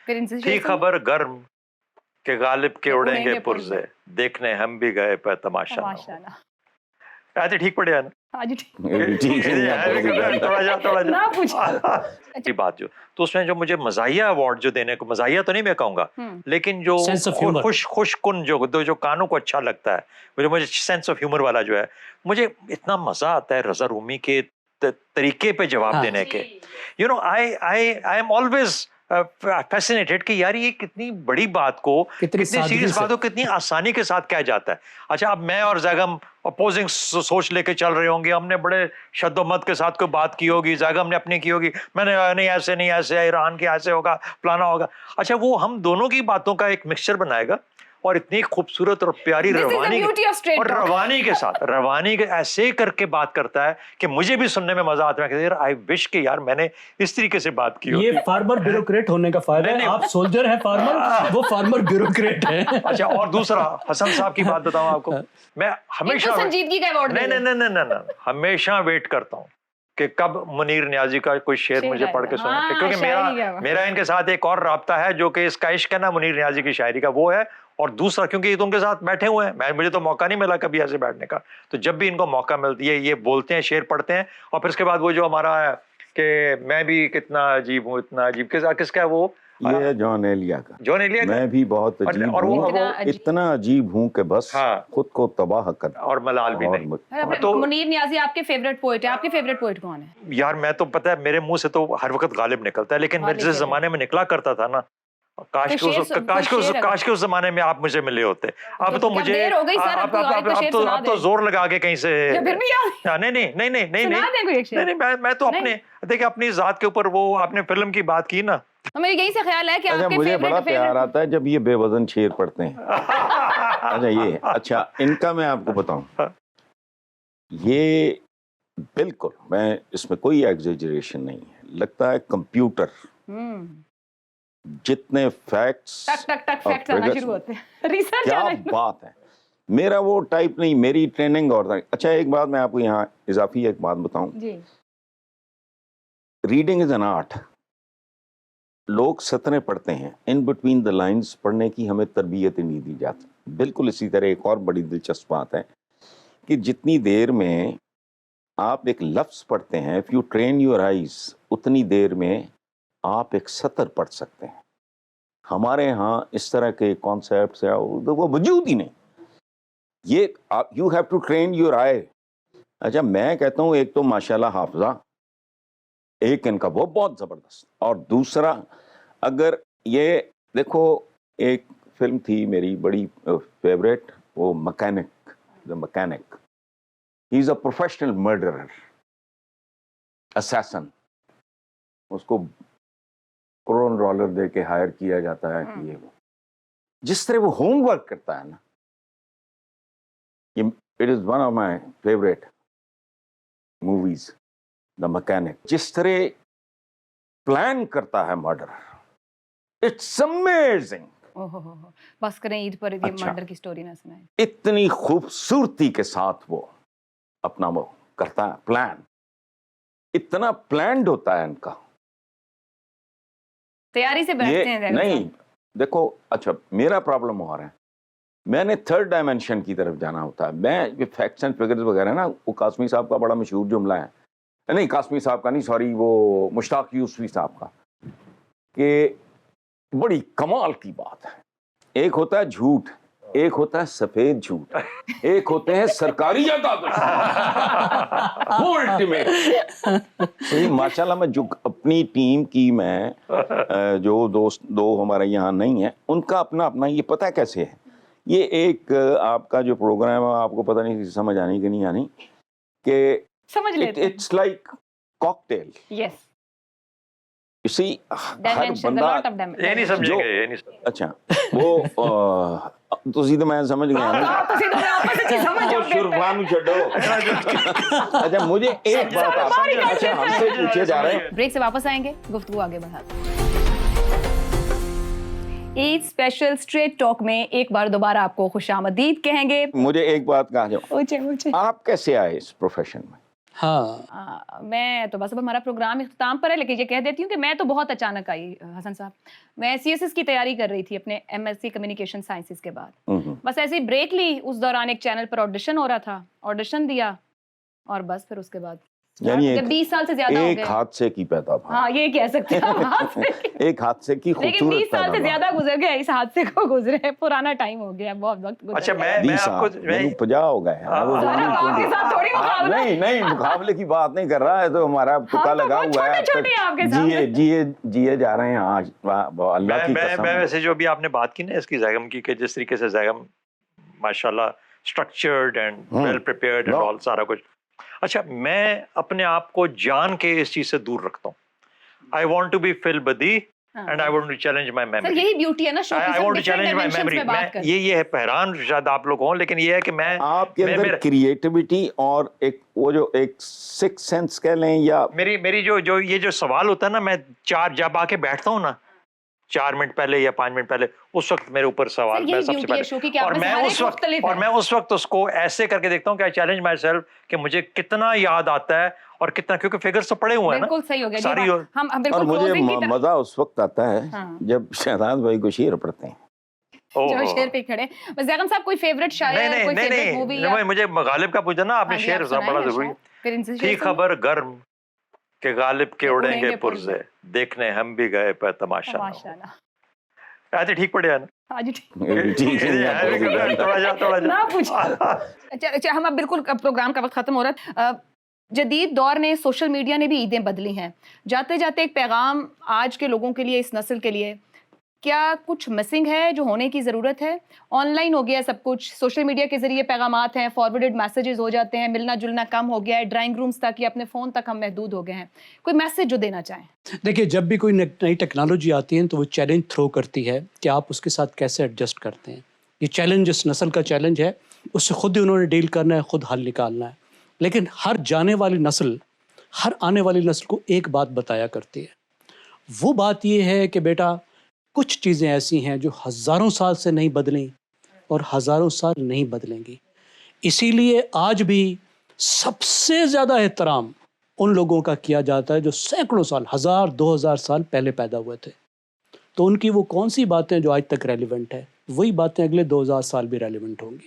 تھی خبر گرم کہ غالب کے اڑیں گے پرزے، دیکھنے ہم بھی گئے پہ تماشا نہ ہو۔ ٹھیک پڑے نا بات جو تو اس میں جو مجھے مزاحیہ ایوارڈ جو دینے کو، مزاحیہ تو نہیں میں کہوں گا، لیکن جو خوش کن جو کانوں کو اچھا لگتا ہے، جو مجھے سینس آف ہیومر والا جو ہے، مجھے اتنا مزہ آتا ہے رضا رومی کے طریقے پہ جواب دینے کے. You know I am always fascinated کہ یار یہ کتنی بڑی بات کو، کتنی سیریس بات کو کتنی آسانی کے ساتھ کہا جاتا ہے. اچھا اب میں اور زیگم اپوزنگ سوچ لے کے چل رہے ہوں گے، ہم نے بڑے شد و مت کے ساتھ کوئی بات کی ہوگی، زیگم نے اپنی کی ہوگی، میں نے نہیں ایسے نہیں ایسے، ایران کے ایسے ہوگا، فلانا ہوگا. اچھا وہ ہم دونوں کی باتوں کا ایک مکسچر بنائے گا اور اتنی خوبصورت اور پیاری روانی کے ساتھ، روانی کے ایسے کر کے بات کرتا ہے کہ مجھے بھی سننے میں مزہ آتا ہے کہ یار آئی وش کہ یار میں نے اس طریقے سے بات کی ہوتی. یہ فارمر بیوروکریٹ ہونے کا فائدہ ہے. آپ سولجر ہیں فارمر، وہ فارمر بیوروکریٹ ہے. اچھا اور دوسرا حسن صاحب کی بات بتاؤں آپ کو، میں ہمیشہ سنجیدگی کا ایوارڈ نہیں ہمیشہ ویٹ کرتا ہوں کہ کب منیر نیازی کا کوئی شعر مجھے پڑھ کے سنا، کیونکہ میرا ان کے ساتھ ایک اور رابطہ ہے جو کہ اس کا عشق ہے نا منیر نیازی کی شاعری کا، وہ ہے. اور دوسرا کیونکہ یہ تو ان کے ساتھ بیٹھے ہوئے ہیں، مجھے تو موقع نہیں ملا کبھی ایسے بیٹھنے کا، تو جب بھی ان کو موقع ملتی ہے یہ بولتے ہیں، شعر پڑھتے ہیں. اور پھر اس کے بعد وہ جو ہمارا ہے کہ میں بھی کتنا عجیب ہوں، اتنا عجیب، کس کا ہے وہ؟ یہ ہے جان ایلیا کا. جان ایلیا کا میں بھی بہت عجیب ہوں، اتنا عجیب ہوں کہ بس خود کو تباہ کر، اور ملال بھی نہیں. تو منیر نیازی آپ کے فیوریٹ پوئٹ ہے، آپ کے فیوریٹ پوئٹ کون ہے؟ یار میں تو پتہ ہے میرے منہ سے تو ہر وقت غالب نکلتا ہے، لیکن میرے جس زمانے میں نکلا کرتا تھا نا، کاش کے اس زمانے میں آپ مجھے ملے ہوتے. اب تو مجھے اب تو زور لگا کے کہیں سے نہیں، میں تو اپنے دیکھیں اپنی ذات کے اوپر، وہ آپ نے فلم کی بات کی نا، میرے یہی سے خیال ہے کہ آپ کے مجھے بڑا پیار آتا ہے جب یہ بے وزن شعر پڑھتے ہیں. اچھا یہ اچھا ان کا میں آپ کو بتاؤں، یہ بالکل میں اس میں کوئی ایگزیجریشن نہیں ہے، لگتا ہے کمپیوٹر جتنے فیکٹس کیا بات ہے. میرا وہ ٹائپ نہیں، میری ٹریننگ اور. اچھا ایک بات میں آپ کو یہاں اضافی ایک بات بتاؤں، ریڈنگ از این آرٹ. لوگ سطریں پڑھتے ہیں، ان بٹوین دا لائنز پڑھنے کی ہمیں تربیت نہیں دی جاتی. بالکل اسی طرح ایک اور بڑی دلچسپ بات ہے کہ جتنی دیر میں آپ ایک لفظ پڑھتے ہیں، if you train your eyes، اتنی دیر میں آپ ایک سطر پڑھ سکتے ہیں. ہمارے ہاں اس طرح کے کانسیپٹس ہیں وہ وجود ہی نہیں. یہ you have to train your eye. اچھا میں کہتا ہوں ایک تو ماشاءاللہ حافظہ، ایک ان کا وہ بہت زبردست، اور دوسرا اگر یہ دیکھو ایک فلم تھی میری بڑی فیوریٹ، وہ مکینک، دا مکینک. ہی is a professional murderer, assassin. اس کو کروڑ ڈالر دے کے ہائر کیا جاتا ہے کہ یہ وہ جس طرح وہ ہوم ورک کرتا ہے نا، it is one of my favourite movies, the mechanic. جس طرح پلان کرتا ہے مرڈر، اٹس امیزنگ. بس کریں عید پر مرڈر کی سٹوری نہ سنائیں. اتنی خوبصورتی کے ساتھ وہ اپنا وہ کرتا ہے پلان، اتنا پلانڈ ہوتا ہے ان کا. تیاری سے بیٹھتے ہیں نہیں دیکھو. اچھا میرا پرابلم ہو رہا ہے، میں نے تھرڈ ڈائمینشن کی طرف جانا ہوتا ہے. میں فیکٹس اینڈ فگرز وغیرہ نا، وہ قاسمی صاحب کا بڑا مشہور جملہ ہے، نہیں قاسمی صاحب کا نہیں، سوری، وہ مشتاق یوسفی صاحب کا، کہ بڑی کمال کی بات ہے. ایک ہوتا ہے جھوٹ، ایک ہوتا ہے سفید جھوٹ، ایک ہوتے ہیں سرکاری جائیداد. وہ الٹیمیٹ. صحیح ماشاءاللہ. میں جو اپنی ٹیم کی میں جو دوست دو ہمارے یہاں نہیں ہیں، ان کا اپنا اپنا یہ پتہ کیسے ہے. یہ ایک آپ کا جو پروگرام ہے آپ کو پتہ نہیں سمجھ آنی کہ نہیں آنی، کہ it's like cocktail. Yes You see, ہر بندہ یہ نہیں سمجھیں گے، یہ نہیں. اچھا وہ تسی تو میں سمجھ گیا نا، شرفان چھڈو. اچھا مجھے ایک بات آپ اچھا ہم سے پوچھے جا رہے ہیں. بریک سے واپس آئیں گے، گفتگو آگے بڑھاتے ہیں. عید اسپیشل اسٹریٹ ٹاک میں ایک بار دوبارہ آپ کو خوش آمدید کہیں گے. مجھے ایک بات کہا جاؤ، آپ کیسے آئے اس پروفیشن میں؟ ہاں میں تو بس اب ہمارا پروگرام اختتام پر ہے، لیکن یہ کہہ دیتی ہوں کہ میں تو بہت اچانک آئی حسن صاحب. میں سی ایس ایس کی تیاری کر رہی تھی اپنے M S C communication sciences کے بعد. بس ایسے ہی بریک لی، اس دوران ایک چینل پر آڈیشن ہو رہا تھا، آڈیشن دیا اور بس پھر اس کے بعد یعنی 20 سال سے زیادہ ہو ایک گئے. حادثے کی پیداوار. ہاں یہ کہہ سکتے ہیں ایک حادثے کی لیکن خوبصورت 20 سال سے زیادہ گزر گیا اس حادثے کو، گزرے پرانا ٹائم ہو گیا، بہت وقت گزر اچھا گیا. میں آپ کو 50 ہو گئے ہیں. آپ کے ساتھ تھوڑی مقابلہ. نہیں مقابلے کی بات نہیں کر رہا ہے، تو ہمارا تکا لگا ہوا ہے، جیے جا رہے ہیں آج اللہ کی قسم. میں ویسے جو بھی آپ نے بات کی نا اس کی زیغم کی، کہ جس طریقے سے زیغم ماشاءاللہ structured and well prepared and all سارا کچھ. اچھا میں اپنے آپ کو جان کے اس چیز سے دور رکھتا ہوں. I want to be Phil Badi and I want to challenge my memory. سر یہی بیوٹی ہے نا شو کی، I want to challenge my memory. یہ ہے حیران شاید آپ لوگ ہوں، لیکن یہ ہے کہ میں آپ کے اندر کریٹیوٹی اور ایک وہ جو ایک سکس سینس کہہ لیں یا میری جو یہ جو سوال ہوتا ہے نا، میں جب آ کے بیٹھتا ہوں نا 4 منٹ پہلے یا 5 منٹ پہلے، اس وقت میرے اوپر سوال میں سب سے پہلے، اور میں اس وقت اس کو ایسے کر کے دیکھتا ہوں کہ I challenge myself کہ مجھے کتنا یاد آتا ہے اور کتنا، کیونکہ فگرز تو پڑے ہوئے ہیں نا. بالکل صحیح ہو گیا ساری. اور مجھے مزہ اس وقت آتا ہے جب شہزاد بھائی کو شعر پڑھتے ہیں. جو شعر پہ کھڑے. زیغم صاحب کوئی فیوریٹ شاعر، کوئی فیوریٹ مووی؟ نہیں مجھے غالب کا پوچھا نا آپ نے، شعر بڑا ضروری ہے. تھی خبر گرم کہ غالب کے اڑیں گے پرزے، دیکھنے ہم بھی گئے پہ تماشا. ایسے ٹھیک پڑے ہیں نا؟ اچھا ہم اب بالکل پروگرام کا وقت ختم ہو رہا ہے. جدید دور نے، سوشل میڈیا نے بھی عیدیں بدلی ہیں. جاتے جاتے ایک پیغام آج کے لوگوں کے لیے، اس نسل کے لیے، کیا کچھ مسنگ ہے جو ہونے کی ضرورت ہے؟ آن لائن ہو گیا سب کچھ، سوشل میڈیا کے ذریعے پیغامات ہیں، فارورڈڈ میسیجز ہو جاتے ہیں، ملنا جلنا کم ہو گیا ہے، ڈرائنگ رومز تک یا اپنے فون تک ہم محدود ہو گئے ہیں. کوئی میسیج جو دینا چاہیں؟ دیکھیے جب بھی کوئی نئی ٹیکنالوجی آتی ہے تو وہ چیلنج تھرو کرتی ہے کہ آپ اس کے ساتھ کیسے ایڈجسٹ کرتے ہیں. یہ چیلنج اس نسل کا چیلنج ہے، اس سے خود ہی انہوں نے ڈیل کرنا ہے، خود حل نکالنا ہے. لیکن ہر جانے والی نسل، ہر آنے والی نسل کو ایک بات بتایا کرتی ہے. وہ بات یہ ہے کہ بیٹا کچھ چیزیں ایسی ہیں جو ہزاروں سال سے نہیں بدلیں اور ہزاروں سال نہیں بدلیں گی. اسی لیے آج بھی سب سے زیادہ احترام ان لوگوں کا کیا جاتا ہے جو سینکڑوں سال، 1000-2000 سال پہلے پیدا ہوئے تھے. تو ان کی وہ کون سی باتیں جو آج تک ریلیونٹ ہے، وہی باتیں اگلے 2000 سال بھی ریلیونٹ ہوں گی.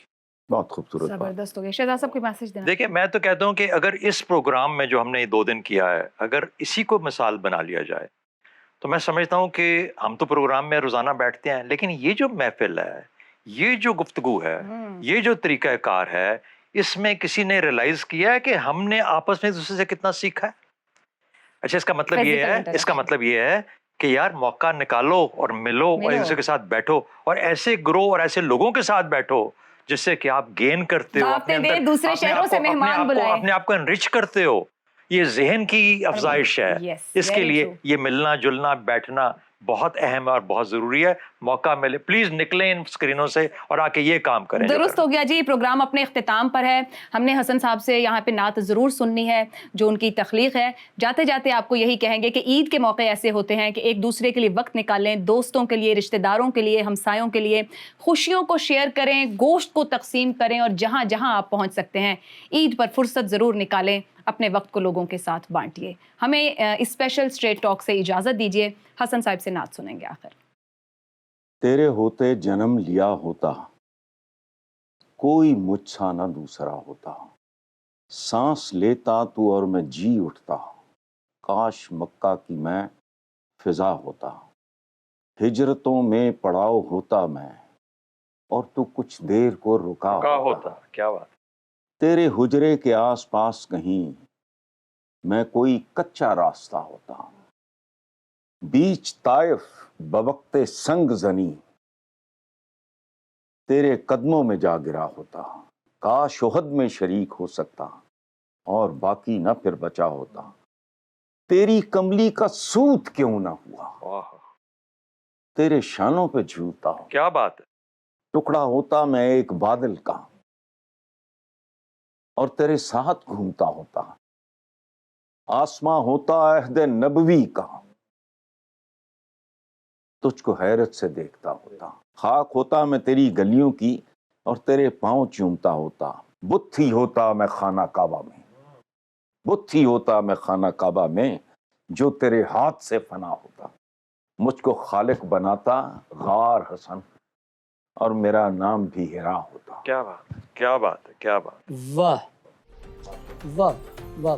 بہت خوبصورت، زبردست ہو گیا. شہزاد صاحب کوئی میسج دینا؟ دیکھیں میں تو کہتا ہوں کہ اگر اس پروگرام میں جو ہم نے 2 دن کیا ہے، اگر اسی کو مثال بنا لیا جائے تو میں سمجھتا ہوں کہ ہم تو پروگرام میں روزانہ بیٹھتے ہیں، لیکن یہ جو محفل ہے، یہ جو گفتگو ہے، یہ جو طریقہ کار ہے، اس میں کسی نے ریلائز کیا ہے کہ ہم نے آپس میں دوسرے سے کتنا سیکھا ہے. اچھا اس کا مطلب یہ ہے کہ یار موقع نکالو اور ملو اور ایک دوسرے کے ساتھ بیٹھو اور ایسے گرو اور ایسے لوگوں کے ساتھ بیٹھو جس سے کہ آپ گین کرتے ہو، دوسرے شہروں سے مہمان بلائیں، اپنے آپ کو انرچ کرتے ہو. یہ ذہن کی افزائش ہے. اس کے لیے یہ ملنا جلنا بیٹھنا بہت اہم ہے اور بہت ضروری ہے. موقع ملے پلیز نکلیں ان سکرینوں سے اور آ کے یہ کام کریں. درست ہو گیا جی. پروگرام اپنے اختتام پر ہے. ہم نے حسن صاحب سے یہاں پہ نعت ضرور سننی ہے جو ان کی تخلیق ہے. جاتے جاتے آپ کو یہی کہیں گے کہ عید کے موقع ایسے ہوتے ہیں کہ ایک دوسرے کے لیے وقت نکالیں، دوستوں کے لیے، رشتہ داروں کے لیے، ہمسایوں کے لیے خوشیوں کو شیئر کریں، گوشت کو تقسیم کریں اور جہاں جہاں آپ پہنچ سکتے ہیں عید پر فرصت ضرور نکالیں، اپنے وقت کو لوگوں کے ساتھ بانٹیے. ہمیں اسپیشل اسٹریٹ ٹاک سے اجازت دیجیے. حسن صاحب سے نعت سنیں گے آخر. تیرے ہوتے جنم لیا ہوتا، کوئی مجھ سا نہ دوسرا ہوتا. سانس لیتا تو اور میں جی اٹھتا، کاش مکہ کی میں فضا ہوتا. ہجرتوں میں پڑاؤ ہوتا میں اور تو کچھ دیر کو رکا ہوتا. کیا بات. تیرے حجرے کے آس پاس کہیں میں کوئی کچا راستہ ہوتا. بیچ طائف بوقت سنگ زنی تیرے قدموں میں جا گرا ہوتا. کاش احد میں شریک ہو سکتا اور باقی نہ پھر بچا ہوتا. تیری کملی کا سوت کیوں نہ ہوا، تیرے شانوں پہ جھولتا ہوں. کیا بات ہے. ٹکڑا ہوتا میں ایک بادل کا اور تیرے ساتھ گھومتا ہوتا. آسماں ہوتا عہد نبوی کا، تجھ کو حیرت سے دیکھتا ہوتا. خاک ہوتا میں تیری گلیوں کی اور تیرے پاؤں چومتا ہوتا. بت ہی ہوتا میں خانہ کعبہ میں بت ہی ہوتا میں خانہ کعبہ میں جو تیرے ہاتھ سے فنا ہوتا، مجھ کو خالق بناتا غار حسن اور میرا نام بھی ہرا ہوتا۔ کیا بات ہے، کیا بات ہے، کیا بات۔ واہ واہ واہ